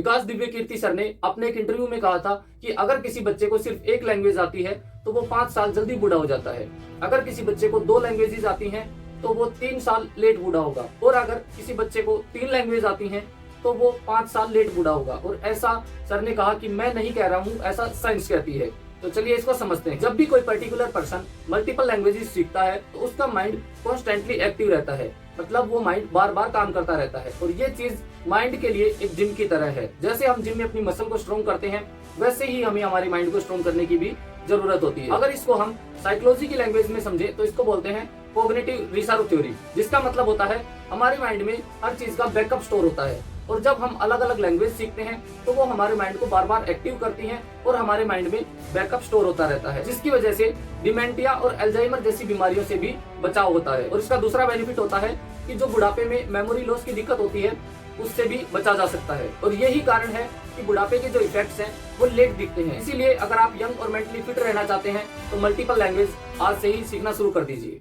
विकास दिव्य कीर्ति sir ने अपने एक इंटरव्यू में कहा था कि अगर किसी बच्चे को सिर्फ एक लैंग्वेज आती है तो वो 5 साल जल्दी बूढ़ा हो जाता है। अगर किसी बच्चे को 2 लैंग्वेजेस आती हैं तो वो 3 साल लेट बूढ़ा होगा, और अगर किसी बच्चे को 3 लैंग्वेज आती हैं तो वो 5 साल लेट बूढ़ा होगा। और ऐसा सर ने कहा कि मैं नहीं कह रहा हूँ, ऐसा साइंस कहती है। तो चलिए इसको समझते हैं। जब भी कोई पर्टिकुलर पर्सन मल्टीपल लैंग्वेजेस सीखता है तो उसका माइंड कॉन्स्टेंटली एक्टिव रहता है, मतलब वो माइंड बार बार काम करता रहता है। और ये चीज माइंड के लिए एक जिम की तरह है। जैसे हम जिम में अपनी मसल को स्ट्रॉन्ग करते हैं, वैसे ही हमें हमारे माइंड को स्ट्रॉन्ग करने की भी जरूरत होती है। अगर इसको हम साइकोलॉजी की लैंग्वेज में समझे तो इसको बोलते हैं कॉग्निटिव रिजर्व थ्योरी, जिसका मतलब होता है हमारे माइंड में हर चीज का बैकअप स्टोर होता है। और जब हम अलग अलग लैंग्वेज सीखते हैं तो वो हमारे माइंड को बार बार एक्टिव करती हैं और हमारे माइंड में बैकअप स्टोर होता रहता है, जिसकी वजह से डिमेंटिया और अल्जाइमर जैसी बीमारियों से भी बचाव होता है। और इसका दूसरा बेनिफिट होता है कि जो बुढ़ापे में मेमोरी लॉस की दिक्कत होती है उससे भी बचा जा सकता है। और यही कारण है कि बुढ़ापे के जो इफेक्ट्स हैं वो लेट दिखते हैं। इसीलिए अगर आप यंग और मेंटली फिट रहना चाहते हैं तो मल्टीपल लैंग्वेज आज से ही सीखना शुरू कर दीजिए।